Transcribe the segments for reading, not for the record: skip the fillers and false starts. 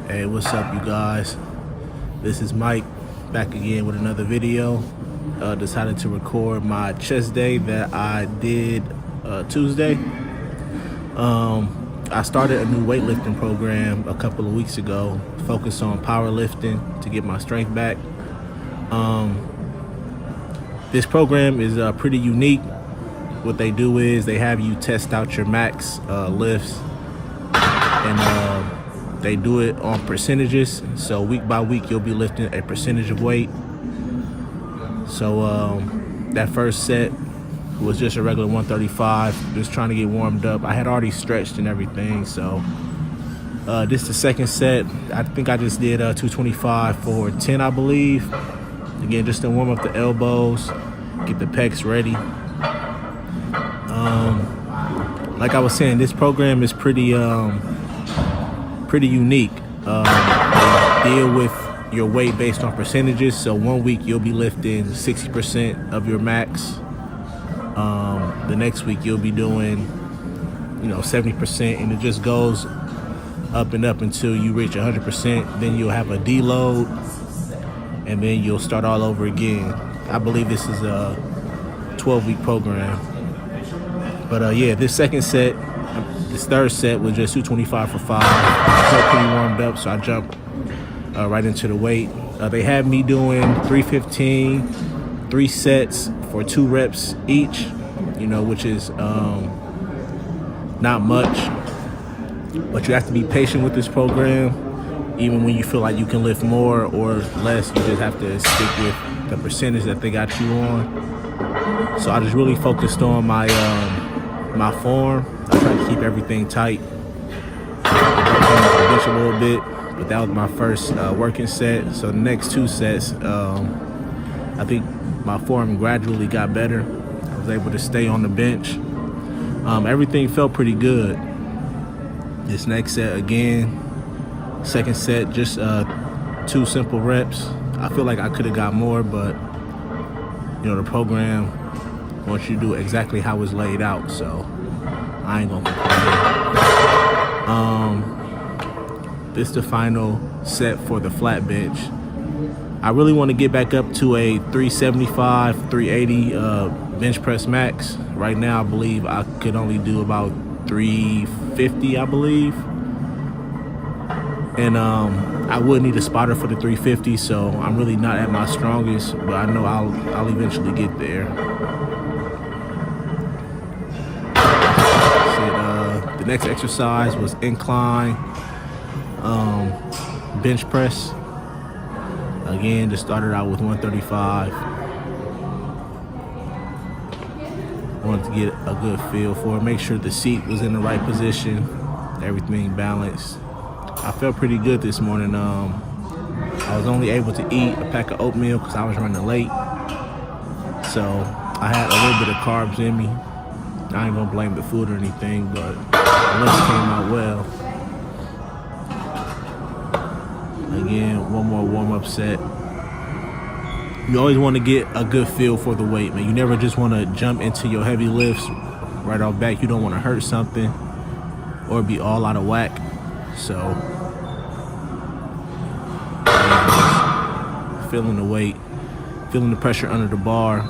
Hey, what's up, you guys? This is Mike back again with another video. Decided to record my chest day that I did Tuesday. I started a new weightlifting program a couple of weeks ago, focused on powerlifting to get my strength back. This program is pretty unique. What they do is they have you test out your max lifts, and they do it on percentages. So week by week, you'll be lifting a percentage of weight. So that first set was just a regular 135, just trying to get warmed up. I had already stretched and everything. So this is the second set. I think I just did 225 for 10, I believe. Again, just to warm up the elbows, get the pecs ready. Like I was saying, this program is pretty unique. They deal with your weight based on percentages. So 1 week you'll be lifting 60% of your max. The next week you'll be doing 70%, and it just goes up and up until you reach 100%. Then you'll have a deload, and then you'll start all over again. I believe this is a 12-week program. But yeah, this third set was just 225 for 5. I felt pretty warmed up, so I jumped right into the weight. They had me doing 315, 3 sets for 2 reps each, which is not much. But you have to be patient with this program. Even when you feel like you can lift more or less, you just have to stick with the percentage that they got you on. So I just really focused on my form. I tried to keep everything tight. I bench a little bit, but that was my first working set. So the next 2 sets, I think my form gradually got better. I was able to stay on the bench. Everything felt pretty good. This next set, again, second set, just 2 simple reps. I feel like I could have got more, but the program wants you to do exactly how it's laid out, so I ain't gonna complain. This is the final set for the flat bench. I really want to get back up to a 375, 380 bench press max. Right now, I believe I could only do about 350, I believe. And I would need a spotter for the 350, so I'm really not at my strongest, but I know I'll eventually get there. The next exercise was incline bench press. Again, just started out with 135. Wanted to get a good feel for it, make sure the seat was in the right position, everything balanced. I felt pretty good this morning. I was only able to eat a pack of oatmeal because I was running late. So I had a little bit of carbs in me. I ain't gonna blame the food or anything, but the lunch came out well. Again, one more warm-up set. You always want to get a good feel for the weight, man. You never just want to jump into your heavy lifts right off back. You don't want to hurt something or be all out of whack. So, feeling the weight, feeling the pressure under the bar.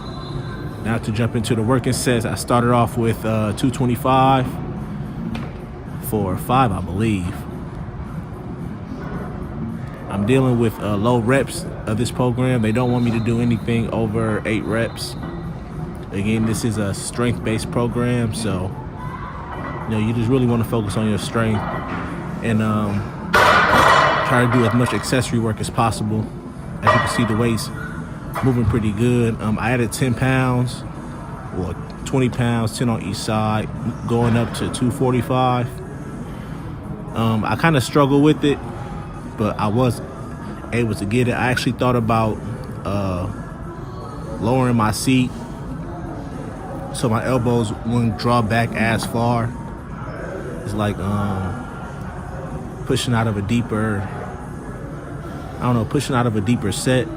Now to jump into the working sets, I started off with 225 for 5, I believe. I'm dealing with low reps of this program. They don't want me to do anything over 8 reps. Again, this is a strength-based program, so you just really want to focus on your strength and try to do as much accessory work as possible. As you can see, the weight's moving pretty good. I added 10 pounds or 20 pounds, 10 on each side, going up to 245. I kind of struggled with it, but I was able to get it. I actually thought about lowering my seat so my elbows wouldn't draw back as far. It's like pushing out of a deeper set.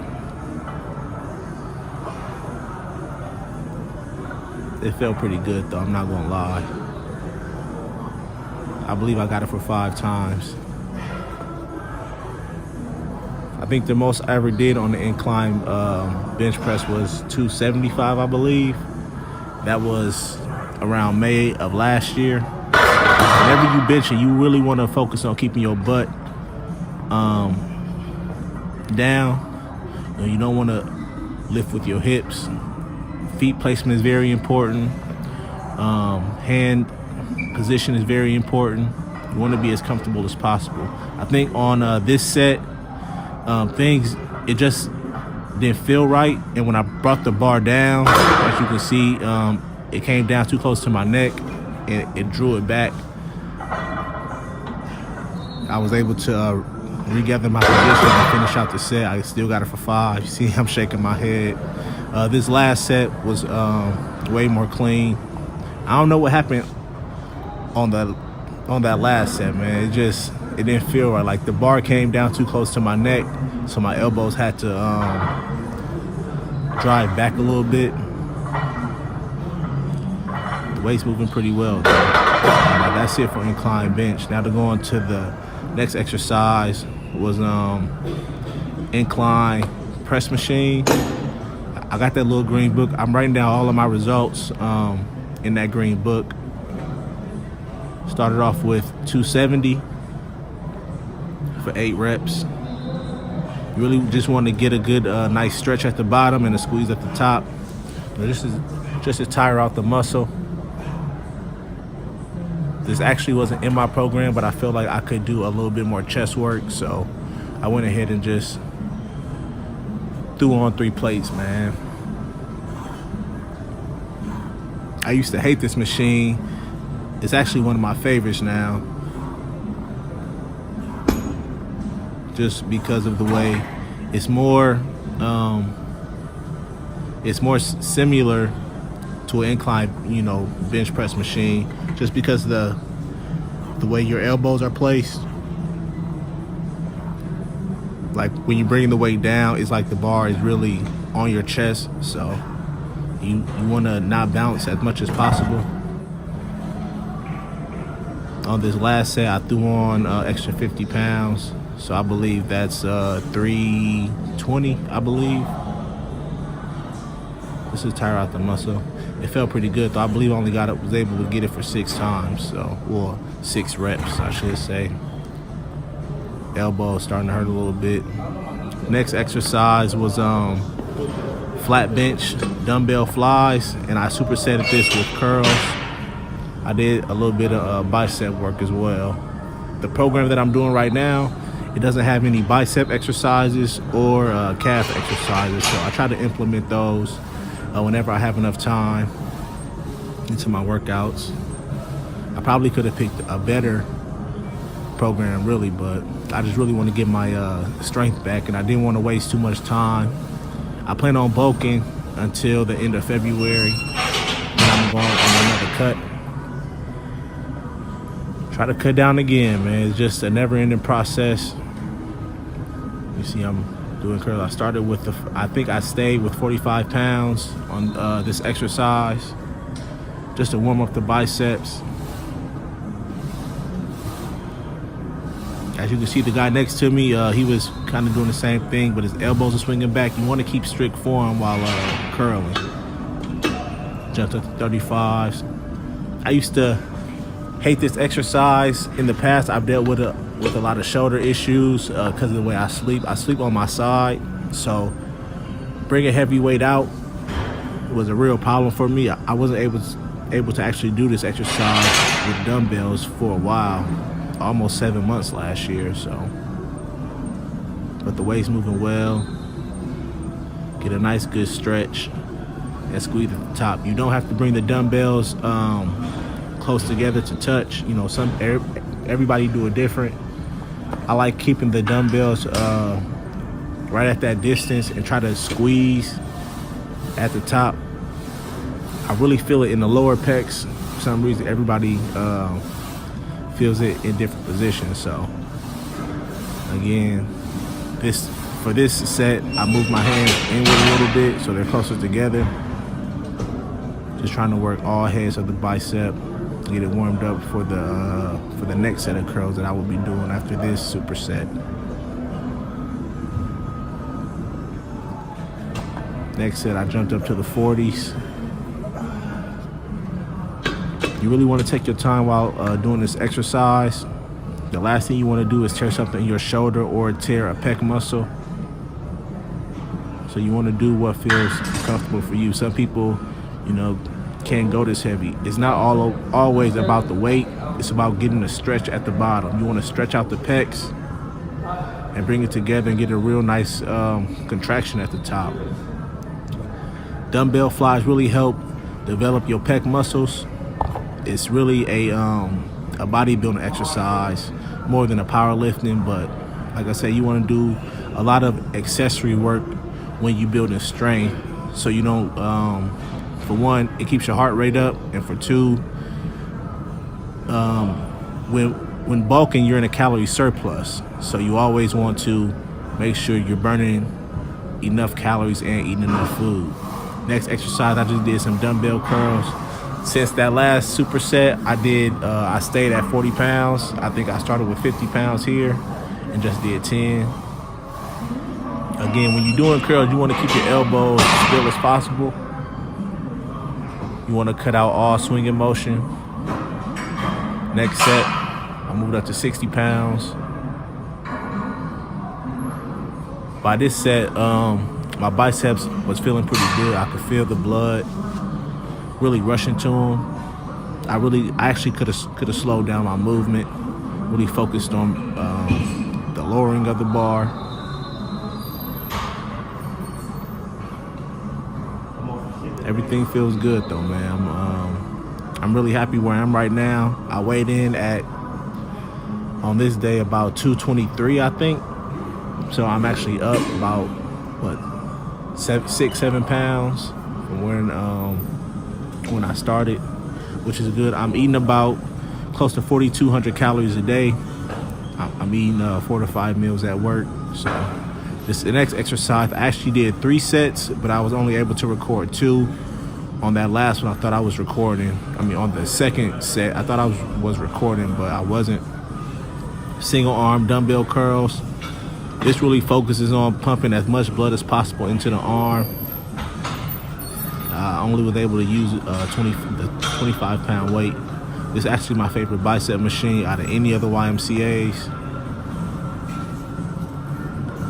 It felt pretty good though, I'm not gonna lie. I believe I got it for 5 times. think the most I ever did on the incline bench press was 275, I believe. That was around May of last year. Whenever you benching, you really want to focus on keeping your butt down. You don't want to lift with your hips. Feet placement is very important. Hand position is very important. You want to be as comfortable as possible. I think on this set, it just didn't feel right. And when I brought the bar down, as you can see, it came down too close to my neck and it drew it back. I was able to regather my position and finish out the set. I still got it for 5. You see, I'm shaking my head. This last set was way more clean. I don't know what happened on that last set, man. It didn't feel right. Like the bar came down too close to my neck, so my elbows had to drive back a little bit. The weight's moving pretty well, though. That's it for incline bench. Now to go on to the next exercise was incline press machine. I got that little green book. I'm writing down all of my results in that green book. Started off with 270 for 8 reps. You really just want to get a good, nice stretch at the bottom and a squeeze at the top. This is just to tire out the muscle. This actually wasn't in my program, but I feel like I could do a little bit more chest work, so I went ahead and just threw on 3 plates, man. I used to hate this machine. It's actually one of my favorites now, just because of the way it's more similar to an incline, bench press machine, just because the way your elbows are placed. Like when you bring the weight down, it's like the bar is really on your chest, so you want to not bounce as much as possible. On this last set, I threw on extra 50 pounds, so I believe that's 320, I believe. This is tire out the muscle. It felt pretty good, though. I believe I only was able to get it for 6 times, or 6 reps, I should say. Elbow starting to hurt a little bit. Next exercise was flat bench dumbbell flies, and I supersetted this with curls. I did a little bit of bicep work as well. The program that I'm doing right now, it doesn't have any bicep exercises or calf exercises, so I try to implement those whenever I have enough time into my workouts. I probably could have picked a better program, really, but I just really want to get my strength back, and I didn't want to waste too much time. I plan on bulking until the end of February, and I'm going on another cut. Try to cut down again, man. It's just a never-ending process. You see, I'm doing curls. I started with I think I stayed with 45 pounds on this exercise, just to warm up the biceps. As you can see, the guy next to me, he was kind of doing the same thing, but his elbows are swinging back. You want to keep strict form while curling. Jumped up to 35s. I used to hate this exercise in the past. I've dealt with a lot of shoulder issues because of the way I sleep. I sleep on my side, so bringing heavy weight out was a real problem for me. I wasn't able to actually do this exercise with dumbbells for a while, almost 7 months last year. So, but the weight's moving well. Get a nice good stretch and squeeze at the top. You don't have to bring the dumbbells close together to touch. Everybody do it different. I like keeping the dumbbells right at that distance and try to squeeze at the top. I really feel it in the lower pecs. For some reason, everybody feels it in different positions. So again, for this set, I move my hands inward a little bit so they're closer together. Just trying to work all heads of the bicep, get it warmed up for the next set of curls that I will be doing after this superset. Next set, I jumped up to the 40s. You really want to take your time while doing this exercise. The last thing you want to do is tear something in your shoulder or tear a pec muscle. So you want to do what feels comfortable for you. Some people, you know, can't go this heavy. It's not always about the weight. It's about getting a stretch at the bottom. You want to stretch out the pecs and bring it together and get a real nice contraction at the top. Dumbbell flies really help develop your pec muscles. It's really a bodybuilding exercise more than a powerlifting, but like I said, you want to do a lot of accessory work when you building strength, so you don't, for one, it keeps your heart rate up, and for two, when bulking, you're in a calorie surplus, so you always want to make sure you're burning enough calories and eating enough food. Next exercise, I just did some dumbbell curls. Since that last superset, I stayed at 40 pounds. I think I started with 50 pounds here and just did 10. Again, when you're doing curls, you want to keep your elbows as still as possible. You want to cut out all swinging motion. Next set, I moved up to 60 pounds. By this set, my biceps was feeling pretty good. I could feel the blood really rushing to them. I actually could have slowed down my movement. Really focused on the lowering of the bar. Everything feels good though, man. I'm really happy where I am right now. I weighed in on this day about 223, I think. So I'm actually up about what, 6-7 pounds from when I started, which is good. I'm eating about close to 4,200 calories a day. I'm eating 4 to 5 meals at work. So the next exercise, I actually did 3 sets, but I was only able to record 2. On that last one, I thought I was recording. I mean, on the second set, I thought I was recording, but I wasn't. Single arm dumbbell curls. This really focuses on pumping as much blood as possible into the arm. I only was able to use the 25-pound weight. This is actually my favorite bicep machine out of any other YMCAs.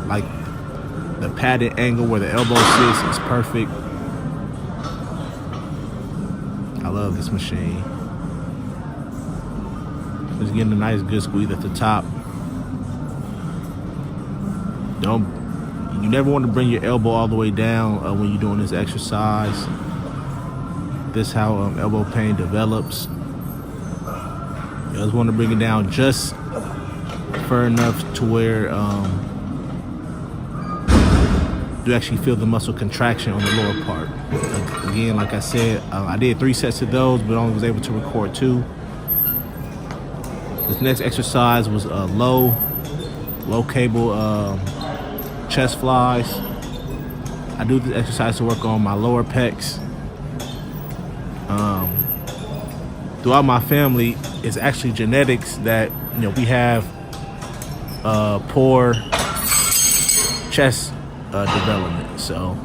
Like, the padded angle where the elbow sits is perfect. I love this machine. Just getting a nice good squeeze at the top. You never want to bring your elbow all the way down when you're doing this exercise. This is how elbow pain develops. You just want to bring it down just far enough to where you actually feel the muscle contraction on the lower part. Again, like I said, I did 3 sets of those, but only was able to record 2. This next exercise was low cable chest flies. I do this exercise to work on my lower pecs. Throughout my family, it's actually genetics that, you know, we have poor chest development, so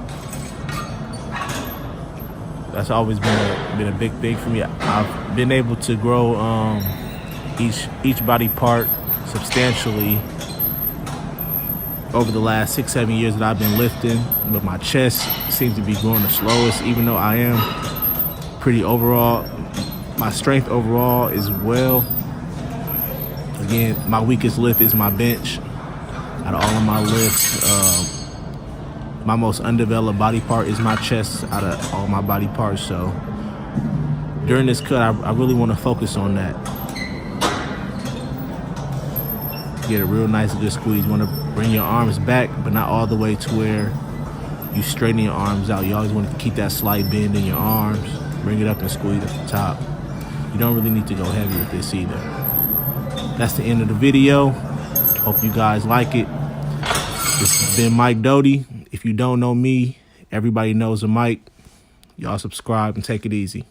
that's always been a big thing for me. I've been able to grow each body part substantially over the last 6-7 years that I've been lifting, but my chest seems to be growing the slowest, even though I am pretty overall. My strength overall is well. Again, my weakest lift is my bench. Out of all of my lifts, my most undeveloped body part is my chest out of all my body parts. So during this cut, I really want to focus on that. Get a real nice good squeeze. You want to bring your arms back, but not all the way to where you straighten your arms out. You always want to keep that slight bend in your arms. Bring it up and squeeze at the top. You don't really need to go heavy with this either. That's the end of the video. Hope you guys like it. This has been Mike Doty. If you don't know me, everybody knows a Mike. Y'all subscribe and take it easy.